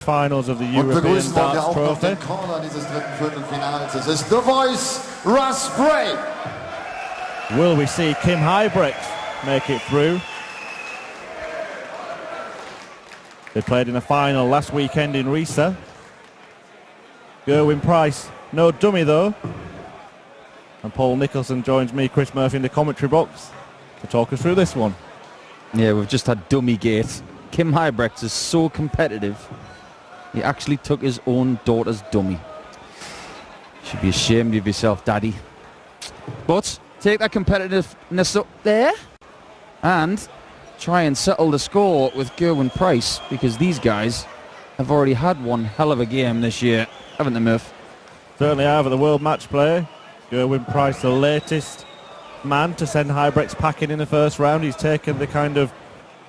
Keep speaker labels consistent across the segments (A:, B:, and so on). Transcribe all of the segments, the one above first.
A: Finals of the European Darts Trophy.
B: Den Caller dieses dritten Viertelfinals. Es ist The Voice, Russ Bray.
A: Will we see K.Huybrechts make it through? They played in a final last weekend in Riesa. Gerwyn Price, no dummy though. And Paul Nicholson joins me, Chris Murphy, in the commentary box to talk us through this one.
C: Yeah, we've just had dummy gate. K.Huybrechts is so competitive. He actually took his own daughter's dummy. Should be ashamed of yourself, Daddy. But take that competitiveness up there and try and settle the score with Gerwyn Price, because these guys have already had one hell of a game this year, haven't they, Murph?
A: Certainly have at the World Match Play. Gerwyn Price, the latest man to send Huybrechts packing in the first round. He's taken the kind of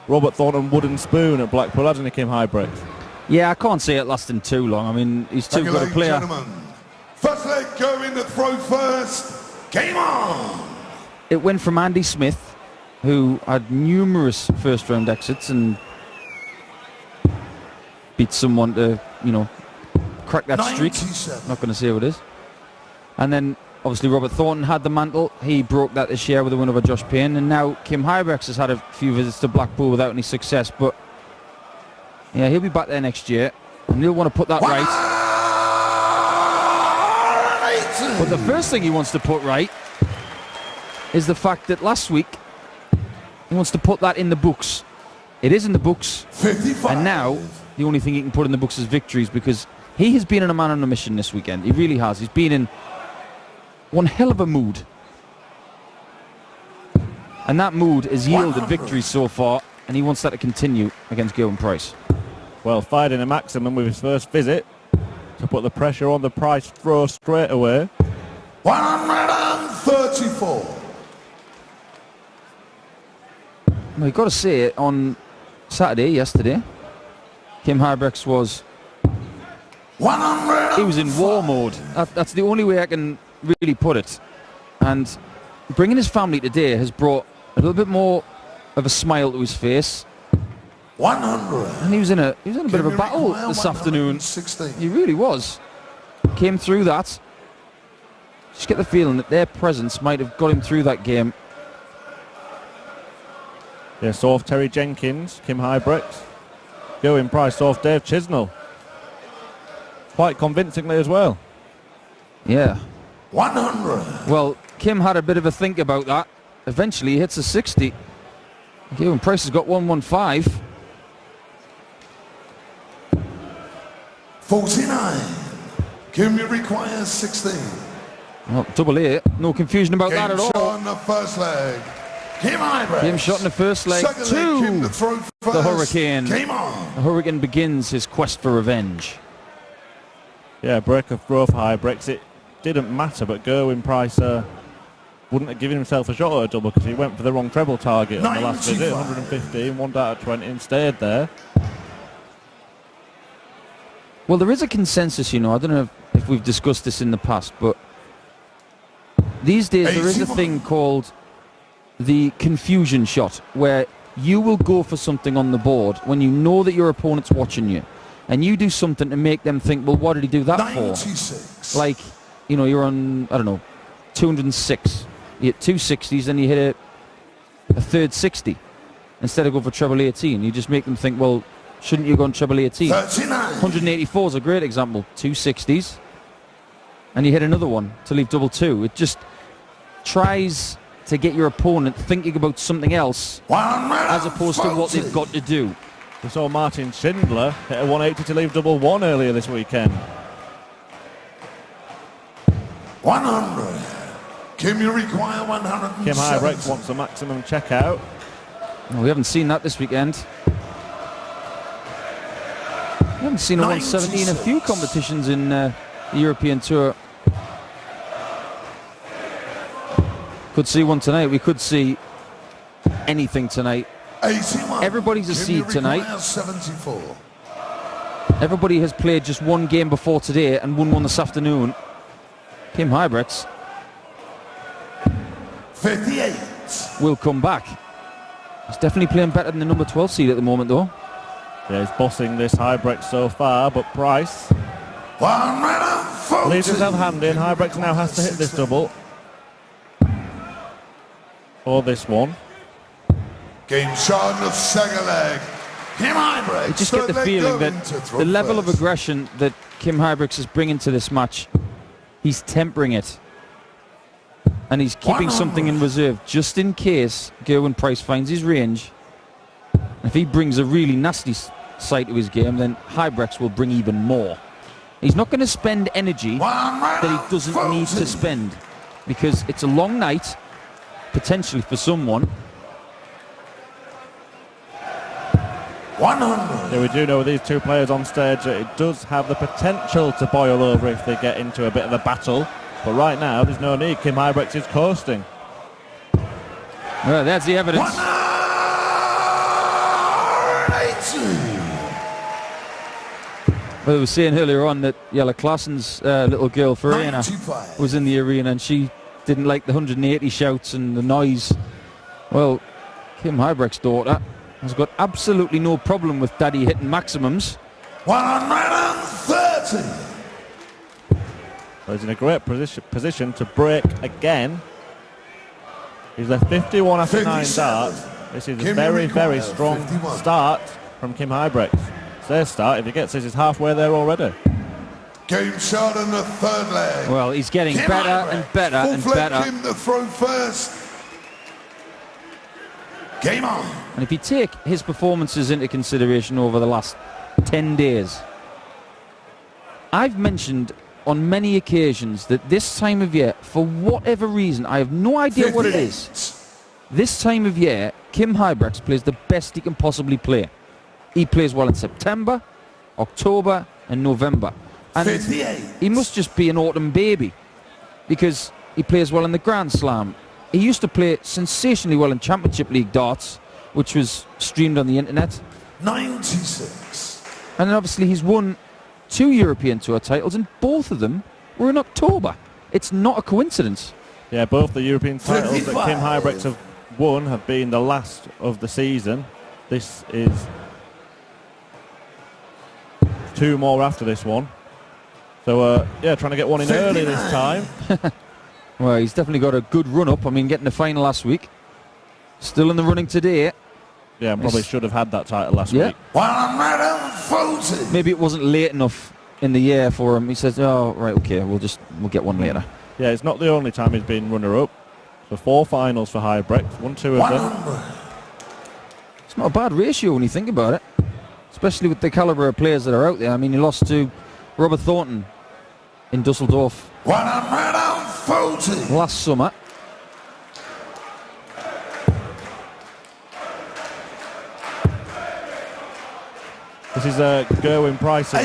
A: Robert Thornton wooden spoon at Blackpool, hasn't he, K.Huybrechts?
C: Yeah, I can't see it lasting too long. I mean, he's too good a player.
D: First leg going to throw first. Game on!
C: It went from Andy Smith, who had numerous first-round exits and beat someone to, you know, crack that streak. Not going to say who it is. And then, obviously, Robert Thornton had the mantle. He broke that this year with a win over Josh Payne. And now K.Huybrechts has had a few visits to Blackpool without any success. But, yeah, he'll be back there next year. And he'll want to put that right. But the first thing he wants to put right is the fact that last week he wants to put that in the books. It is in the books.
D: 55.
C: And now the only thing he can put in the books is victories, because he has been in a man on a mission this weekend. He really has. He's been in one hell of a mood. And that mood has yielded victories so far, and he wants that to continue against Gerwyn Price.
A: Well, fired in a maximum with his first visit to put the pressure on the Price throw straight away.
D: 134.
C: Well, you've got to say it, on yesterday, K.Huybrechts was...
D: 100.
C: He was in war mode. That's the only way I can really put it. And bringing his family today has brought a little bit more of a smile to his face.
D: 100.
C: And he was in a bit of a battle this afternoon. He really was. Came through that. Just get the feeling that their presence might have got him through that game.
A: Yeah, so off Terry Jenkins, K.Huybrechts. Gerwyn Price off Dave Chisnell. Quite convincingly as well.
C: Yeah.
D: 100.
C: Well, Kim had a bit of a think about that. Eventually he hits a 60. Gerwyn Price has got 115.
D: 49. Kim requires 16.
C: Well, double A. No confusion about that at all.
D: Shot in the first leg. K.Huybrechts.
C: Game shot in the first leg.
D: Second leg,
C: the Hurricane.
D: Game on.
C: The Hurricane begins his quest for revenge.
A: Yeah, break of throw for Huybrechts. It didn't matter, but Gerwyn Price wouldn't have given himself a shot at a double because he went for the wrong treble target on the last visit. 115, 1 out of 20, and stayed there.
C: Well, there is a consensus, you know. I don't know if we've discussed this in the past, but these days there is a thing called the confusion shot, where you will go for something on the board when you know that your opponent's watching you, and you do something to make them think, well, what did he do that
D: 96.
C: for? Like, you know, you're on, I don't know, 206. You hit 260s, then you hit a third 60. Instead of going for treble 18, you just make them think, well, shouldn't you go on treble 18?
D: 39.
C: 184 is a great example. 260s, and you hit another one to leave double 2. It just tries to get your opponent thinking about something else as opposed to what they've got to do.
A: We saw Martin Schindler hit a 180 to leave double 1 earlier this weekend.
D: 100. Kim, you require 100.
A: K.Huybrechts wants a maximum checkout.
C: Well, we haven't seen that this weekend. We haven't seen a 170 in a few competitions in the European Tour. Could see one tonight. We could see anything tonight.
D: 81.
C: Everybody's a seed tonight.
D: 74.
C: Everybody has played just one game before today and won one this afternoon. K.Huybrechts
D: 58.
C: will come back. He's definitely playing better than the number 12 seed at the moment, though.
A: Yeah, he's bossing this Huybrechts so far, but Price
D: 140.
A: leaves himself hand in. Huybrechts now has to hit this double. Or this one.
D: Game shot of second leg. K.Huybrechts.
C: You just get the feeling that the level of aggression that K.Huybrechts is bringing to this match, he's tempering it. And he's keeping something in reserve just in case Gerwyn Price finds his range. If he brings a really nasty side to his game, then Huybrechts will bring even more. He's not going to spend energy that he doesn't need to spend, because it's a long night, potentially for someone.
D: 100.
A: Yeah, we do know with these two players on stage that it does have the potential to boil over if they get into a bit of a battle. But right now, there's no need. K.Huybrechts is coasting.
C: Well, there's the evidence.
D: 180.
C: Well, I was saying earlier on that Jelle Klassen's little girl, Farina,
D: 95.
C: was in the arena and she didn't like the 180 shouts and the noise. Well, K.Huybrechts' daughter has got absolutely no problem with daddy hitting maximums.
D: 130.
A: Well, he's in a great position to break again. He's left 51 after 9 darts. This is a very, very strong start from K.Huybrechts. It's their start. If he gets this, he's halfway there already.
D: Game shot in the third leg.
C: Well, he's getting better and better and
D: Full flag
C: better.
D: Kim to throw first. Game on.
C: And if you take his performances into consideration over the last 10 days, I've mentioned on many occasions that this time of year, for whatever reason, I have no idea what it is, this time of year, K.Huybrechts plays the best he can possibly play. He plays well in September, October and November. And
D: 58.
C: he must just be an autumn baby, because he plays well in the Grand Slam. He used to play sensationally well in Championship League darts, which was streamed on the internet.
D: 96.
C: And then obviously he's won 2 European Tour titles, and both of them were in October. It's not a coincidence.
A: Yeah, both the European titles that
D: 55.
A: K.Huybrechts have won have been the last of the season. This is 2 more after this one. So, yeah, trying to get one in early this time.
C: Well, he's definitely got a good run-up. I mean, getting the final last week. Still in the running today.
A: Yeah, probably should have had that title last week.
D: 140.
C: Maybe it wasn't late enough in the year for him. He says, oh, right, okay, we'll get one later.
A: Yeah, it's not the only time he's been runner-up. So 4 finals for Huybrechts, won 2 of them.
D: 100.
C: It's not a bad ratio when you think about it, especially with the calibre of players that are out there. I mean, he lost to Robert Thornton in Dusseldorf
D: 140.
C: last summer.
A: This is Gerwyn Price's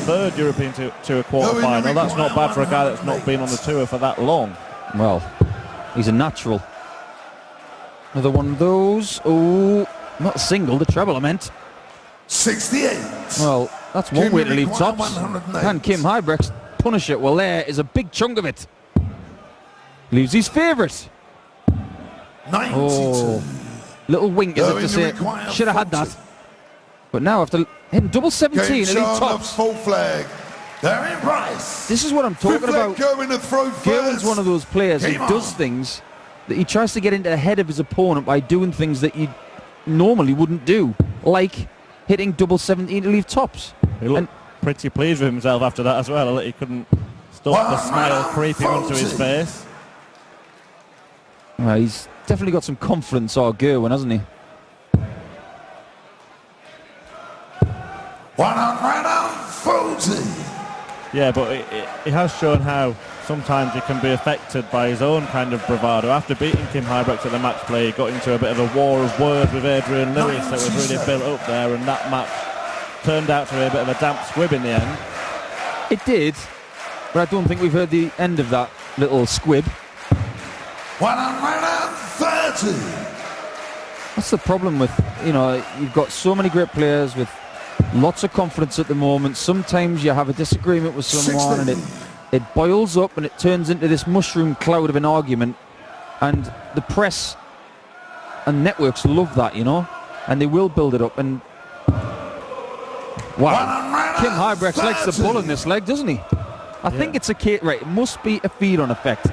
A: 3rd European Tour quarter-final. That's not bad for a guy that's not been on the tour for that long.
C: Well, he's a natural. Another one of those. Oh, not a single, the treble I meant.
D: 68.
C: Well, that's one way to leave tops.
D: 108.
C: Can K.Huybrechts punish it? Well, there is a big chunk of it. Leaves his favourite.
D: 92.
C: Oh, little wink as if to say, should have had that. But now after hitting double 17
D: Game
C: elite
D: shot of
C: tops,
D: full flag. They're in Price.
C: this is what I'm talking
D: Fifth leg
C: about.
D: going to throw
C: Gerwyn's
D: first.
C: one of those players who
D: Game
C: does
D: on.
C: things that he tries to get into the head of his opponent by doing things that you normally wouldn't do, like hitting double 17 to leave tops.
A: He looked pretty pleased with himself after that as well. He couldn't stop the smile creeping onto his face.
C: Well, he's definitely got some confidence, our Gerwyn, hasn't he?
D: 140.
A: Yeah, but he has shown how sometimes he can be affected by his own kind of bravado. After beating K.Huybrechts at the match play, he got into a bit of a war of words with Adrian Lewis that was really built up there, and that match turned out to be a bit of a damp squib in the end.
C: It did, but I don't think we've heard the end of that little squib.
D: 130.
C: That's the problem with, you've got so many great players with lots of confidence at the moment. Sometimes you have a disagreement with someone and it boils up and it turns into this mushroom cloud of an argument, and the press and networks love that, and they will build it up, and Wow. K.Huybrechts likes the bull in this leg, doesn't he? I think it's a Kate. Right, it must be a feed-on effect.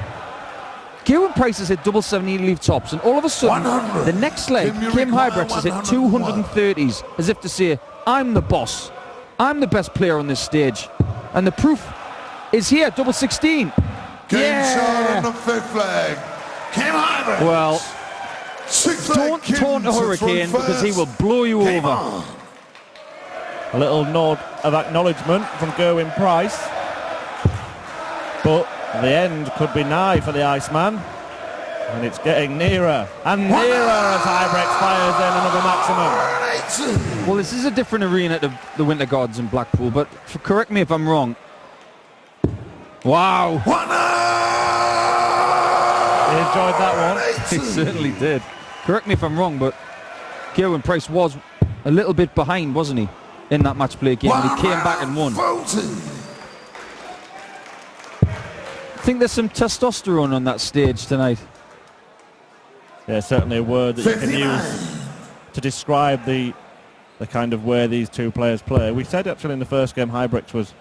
C: Kieran Price has hit double 70 leave tops, and all of a sudden, the next leg, K.Huybrechts has hit 230s, as if to say, I'm the boss. I'm the best player on this stage. And the proof is here, double 16.
D: Game shot on the fifth leg. K.Huybrechts.
C: Well,
D: Sixth
C: don't
D: leg, Kim
C: taunt a
D: to
C: hurricane
D: throw
C: because he
D: first.
C: will blow you
D: Game
C: over.
D: on.
A: A little nod of acknowledgement from Gerwin Price. But the end could be nigh for the Iceman. And it's getting nearer and nearer as Huybrechts fires in another maximum.
C: Well, this is a different arena to the Winter Guards in Blackpool, but correct me if I'm wrong. Wow.
A: He enjoyed that one.
C: He certainly did. Correct me if I'm wrong, but Gerwin Price was a little bit behind, wasn't he, in that match play game, and he came back and won. I think there's some testosterone on that stage tonight.
A: Yeah, certainly a word that you can use to describe the kind of way these two players play. We said actually in the first game Huybrechts was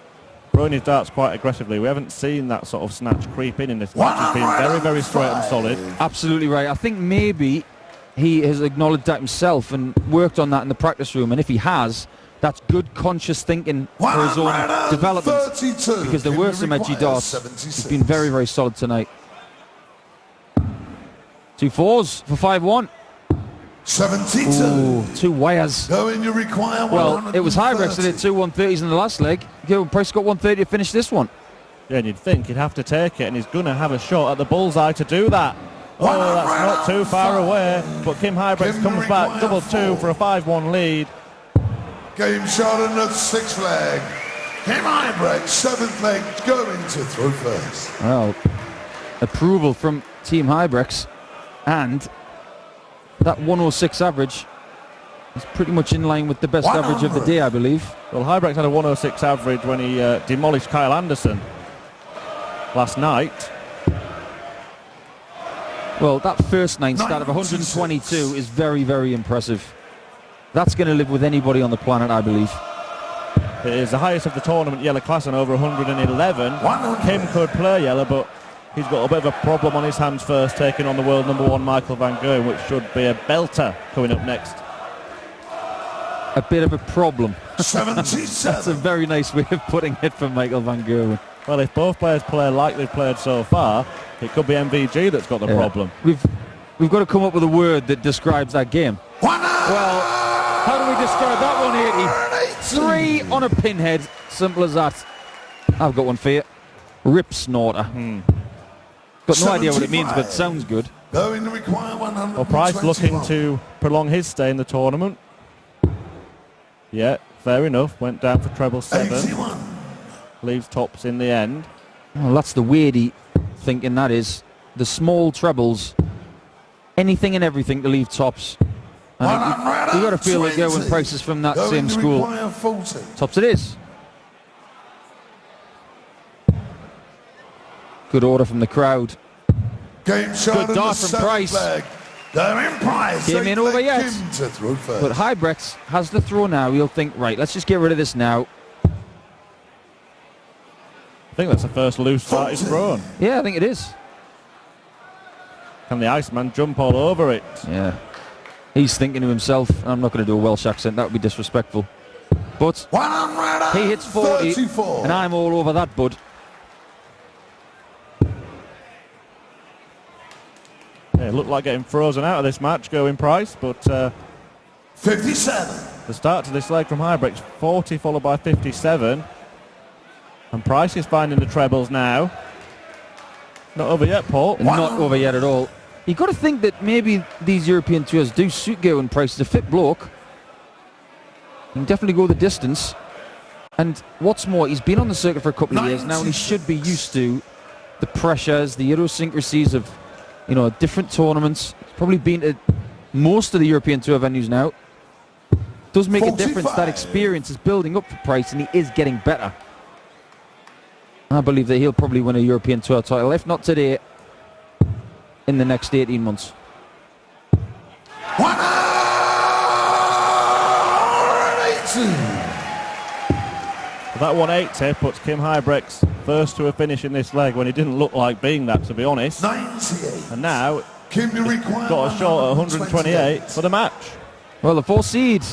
A: throwing his darts quite aggressively. We haven't seen that sort of snatch creep in this match. He's been very, very straight and solid.
C: Absolutely right. I think maybe he has acknowledged that himself and worked on that in the practice room, and if he has, that's good conscious thinking for his own development, because there were some edgy darts. He's been very, very solid tonight. 2 4s for 5-1.
D: 72.
C: Ooh, 2 wires.
D: Going to require
C: Well, it was Huybrechts that hit 2 130s in the last leg. Gerwin Price got 130 to finish this one.
A: Yeah, and you'd think he'd have to take it, and he's going to have a shot at the bullseye to do that. Oh, that's not too far away, but K.Huybrechts comes back, double 2 for a 5-1 lead.
D: Game shot on the sixth leg. K.Huybrechts, seventh leg, going to throw first.
C: Well, approval from Team Huybrechts, and that 106 average is pretty much in line with the best average of the day, I believe.
A: Well, Huybrechts had a 106 average when he demolished Kyle Anderson last night.
C: Well, that first 9 stat of 122 is very, very impressive. That's going to live with anybody on the planet, I believe.
A: It is the highest of the tournament yellow class and over 111. Kim could play yellow, but he's got a bit of a problem on his hands first, taking on the world #1 Michael van Gerwen, which should be a belter coming up next.
C: A bit of a problem.
D: 77.
C: That's a very nice way of putting it for Michael van Gerwen.
A: Well, if both players play like they've played so far, it could be MVG that's got the problem.
C: We've got to come up with a word that describes that game. Well, how do we describe that 180? 3 on a pinhead, simple as that. I've got one for you. Rip snorter. Got no idea what it means, but it sounds good.
D: Going to require 121.
A: Well, Price looking to prolong his stay in the tournament. Yeah, fair enough. Went down for treble 7.
D: 81.
A: Leaves tops in the end.
C: Well, that's the weirdy thinking, that is. The small trebles, anything and everything to leave tops. And you got to feel like Gerwin Price is from that same school. Tops it is. Good order from the crowd.
D: Game shot
C: Good dart from Price.
D: They're in Price.
C: Game ain't over yet.
D: Kim to throw first.
C: But Huybrechts has the throw now. He'll think, right, let's just get rid of this now.
A: I think that's the first loose dart he's thrown.
C: Yeah, I think it is.
A: Can the Iceman jump all over it?
C: Yeah. He's thinking to himself, I'm not going to do a Welsh accent, that would be disrespectful. But he hits 40, and I'm all over that, bud.
A: Yeah, it looked like getting frozen out of this match, Gerwin Price, but
D: 57.
A: the start to this leg from Huybrechts, 40 followed by 57. And Price is finding the trebles now. Not over yet, Paul.
C: Not over yet at all. You've got to think that maybe these European tours do suit Gerwin Price. He's a fit bloke. He can definitely go the distance. And what's more, he's been on the circuit for a couple of years now, and he should be used to the pressures, the idiosyncrasies of, you know, different tournaments. He's probably been to most of the European tour venues now. Does make a difference. That experience is building up for Price, and he is getting better. I believe that he'll probably win a European tour title, if not today, in the next 18 months.
A: That 180 puts K.Huybrechts first to a finish in this leg when he didn't look like being that, to be honest.
D: 98.
A: And now
D: Kim, you require
A: got a shot at 128 for the match.
C: Well, the 4 seed,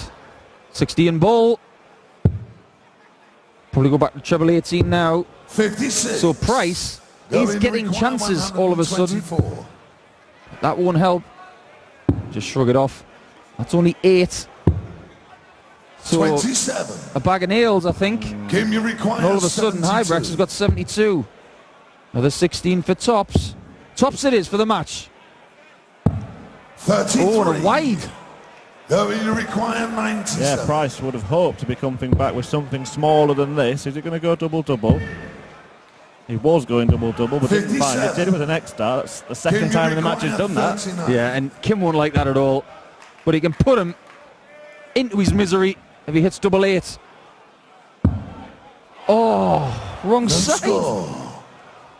C: 16 ball. Probably go back to treble 18 now.
D: 56.
C: So Price, he's getting chances all of a sudden. That won't help. Just shrug it off. That's only 8. So
D: 27.
C: a bag of nails, I think.
D: Kim, you require
C: And all of a sudden,
D: 72.
C: Huybrechts has got 72. Another 16 for Tops. Tops it is for the match.
D: 33.
C: Oh, and a wide.
D: Going to require 97.
A: Yeah, Price would have hoped to be coming back with something smaller than this. Is it going to go double-double? He was going double-double, but didn't find it. Did it with the next start. That's the second time in the match he's done that.
D: 39.
C: Yeah, and Kim won't like that at all. But he can put him into his misery if he hits double 8. Oh, wrong
D: The
C: side.
D: score.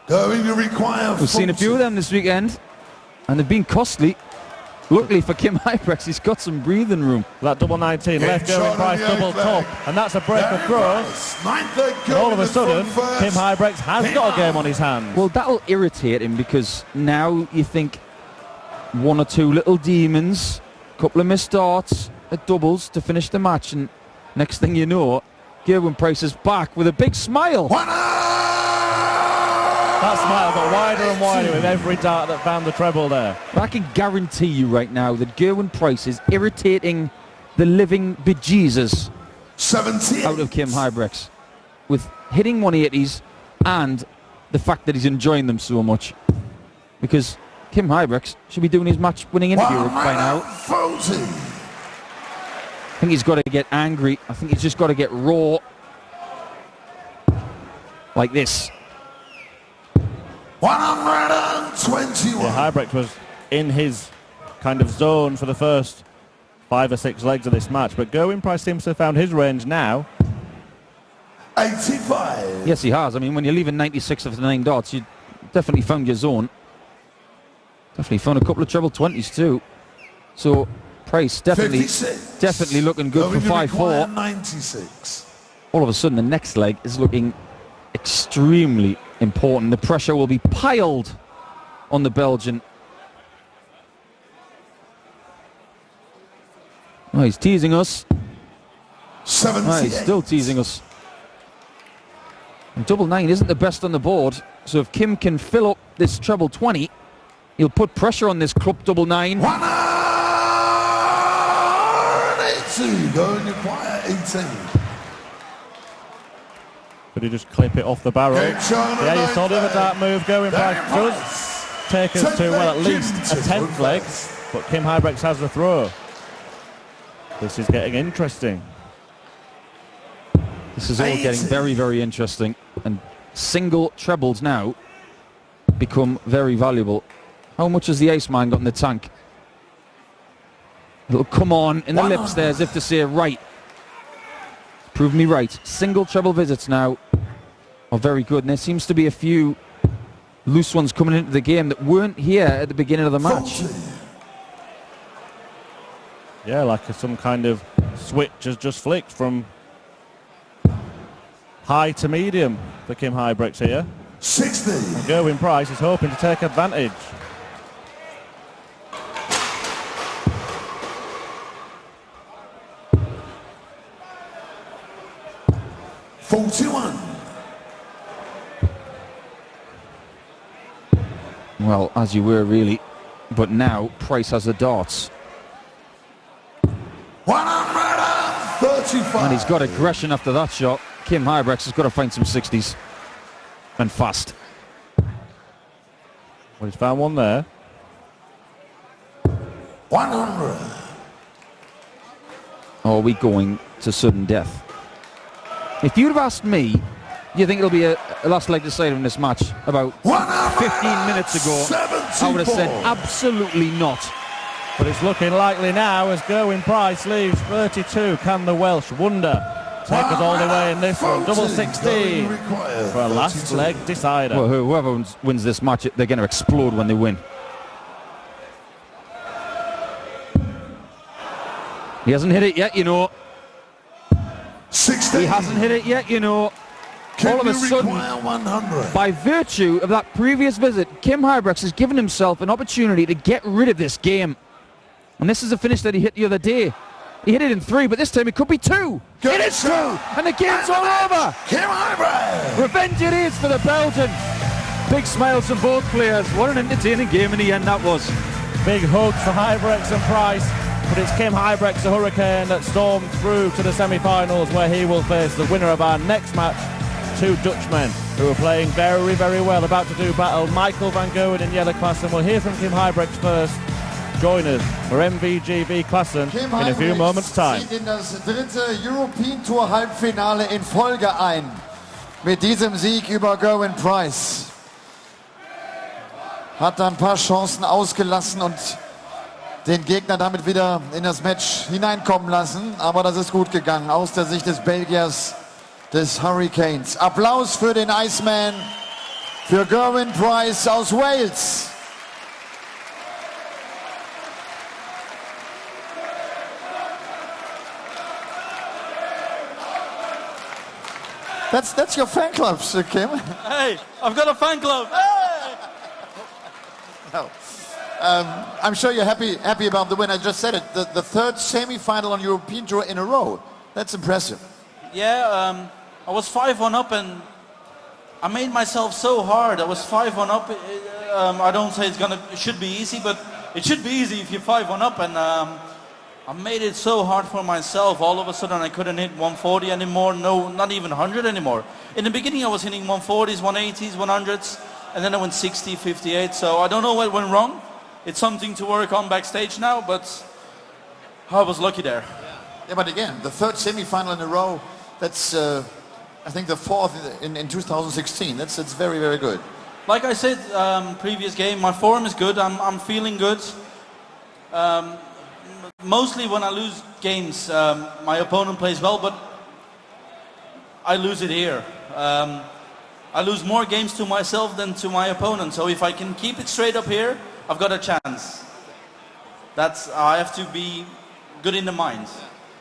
D: Going to require
C: We've seen a few of them this weekend, and they've been costly. Luckily for K.Huybrechts, he's got some breathing room.
A: That double 19 left going Price double top, and that's a break of throw. And all of a sudden, K.Huybrechts has got a game on his hands.
C: Well, that'll irritate him because now you think 1 or 2 little demons, couple of missed starts at doubles to finish the match, and next thing you know, Gerwin Price is back with a big smile.
A: That smile got wider and wider with every dart that found the treble there.
C: I can guarantee you right now that Gerwin Price is irritating the living bejesus
D: 78.
C: out of K.Huybrechts with hitting 180s and the fact that he's enjoying them so much. Because K.Huybrechts should be doing his match-winning interview by now.
D: 40.
C: I think he's got to get angry. I think he's just got to get raw. Like this.
D: 121.
A: Yeah, Huybrechts was in his kind of zone for the first 5 or 6 legs of this match, but Gerwin Price seems to have found his range now.
D: 85.
C: Yes, he has. I mean, when you're leaving 96 of the 9 dots, you definitely found your zone. Definitely found a couple of treble 20s too. So Price definitely
D: 56.
C: definitely looking good
D: Going
C: for
D: to require
C: 5-4.
D: 96.
C: All of a sudden, the next leg is looking extremely important. The pressure will be piled on the Belgian. Oh, he's teasing us.
D: 78.
C: Oh, he's still teasing us. And double 9 isn't the best on the board, so if Kim can fill up this treble 20, he'll put pressure on this club double 9.
D: 182. Going to require 18.
A: Could he just clip it off the barrel?
D: Game shown
A: Yeah, you
D: at
A: saw the other
D: 9th
A: dart move. Gerwin Price does take us to, well, at least a 10th leg, but K.Huybrechts has the throw. This is getting interesting.
C: This is all getting very, very interesting. And single trebles now become very valuable. How much has the Iceman got in the tank? It'll come on in the lips there as if to say, right. Prove me right. Single treble visits now are very good. And there seems to be a few loose ones coming into the game that weren't here at the beginning of the match.
D: 40.
A: Yeah, like some kind of switch has just flicked from high to medium for K.Huybrechts here.
D: 60.
A: And Gerwin Price is hoping to take advantage.
C: Well, as you were really. But now Price has the darts.
D: 135.
C: And he's got aggression after that shot. K.Huybrechts has got to find some 60s. And fast.
A: Well, he's found one there.
D: 100.
C: Or are we going to sudden death? If you'd have asked me, do you think it'll be a last leg decider in this match about 15 minutes ago, I would have said absolutely not.
A: But it's looking likely now as Gerwin Price leaves 32. Can the Welsh wonder take us all the way in this one? Double 16 for a last leg decider.
C: Well, whoever wins this match, they're going to explode when they win. He hasn't hit it yet, you know.
D: 16.
C: He hasn't hit it yet, you know.
D: Can
C: All of a
D: you
C: sudden,
D: require 100?
C: by virtue of that previous visit, K.Huybrechts has given himself an opportunity to get rid of this game. And this is a finish that he hit the other day. He hit it in 3, but this time it could be 2.
D: Good
C: It is 2,
D: shot.
C: and the game's all over.
D: K.Huybrechts.
C: Revenge it is for the Belgian. Big smiles from both players. What an entertaining game in the end that was.
A: Big hugs for Huybrechts and Price, but it's K.Huybrechts, the Hurricane, that stormed through to the semi-finals, where he will face the winner of our next match. 2 Dutchmen who are playing very, very well, about to do battle. Michael van Gerwen in yellow class, and we'll hear from K.Huybrechts first. Join us for MVGV Klassen in a few moments' time.
B: Zieht in das 3. European Tour Halbfinale in Folge ein. Mit diesem Sieg über Gerwin Price. Hat da ein paar Chancen ausgelassen und den Gegner damit wieder in das Match hineinkommen lassen. Aber das ist gut gegangen aus der Sicht des Belgiers, des Hurricanes. Applaus für den Iceman, für Gerwin Price aus Wales. That's your fan club, Sir Kim.
E: Hey, I've got a fan club. Hey!
B: No. I'm sure you're happy about the win. I just said it. The 3rd semi-final on European Tour in a row. That's impressive.
E: Yeah, I was 5-1 up and I made myself so hard. I was 5-1 up. I don't say it should be easy, but it should be easy if you're 5-1 up. And I made it so hard for myself. All of a sudden, I couldn't hit 140 anymore. No, not even 100 anymore. In the beginning, I was hitting 140s, 180s, 100s, and then I went 60, 58. So I don't know what went wrong. It's something to work on backstage now, but I was lucky there.
B: Yeah, but again, the 3rd semi-final in a row. That's I think the 4th in 2016. That's very, very good.
E: Like I said, previous game, my form is good. I'm feeling good. Mostly when I lose games, my opponent plays well, but I lose it here. I lose more games to myself than to my opponent. So if I can keep it straight up here, I've got a chance. I have to be good in the mind.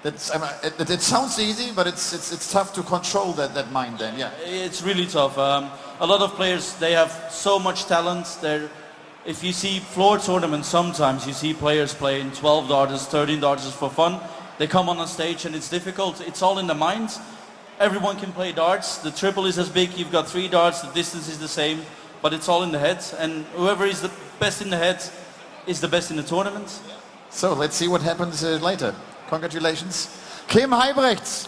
B: It sounds easy, but it's tough to control that mind then. Yeah.
E: It's really tough. A lot of players, they have so much talent. If you see floor tournaments, sometimes you see players playing 12 darters, 13 darters for fun. They come on a stage and it's difficult. It's all in the mind. Everyone can play darts. The triple is as big. You've got 3 darts. The distance is the same, but it's all in the head. And whoever is the best in the head is the best in the tournament.
B: So let's see what happens later. Congratulations. K.Huybrechts.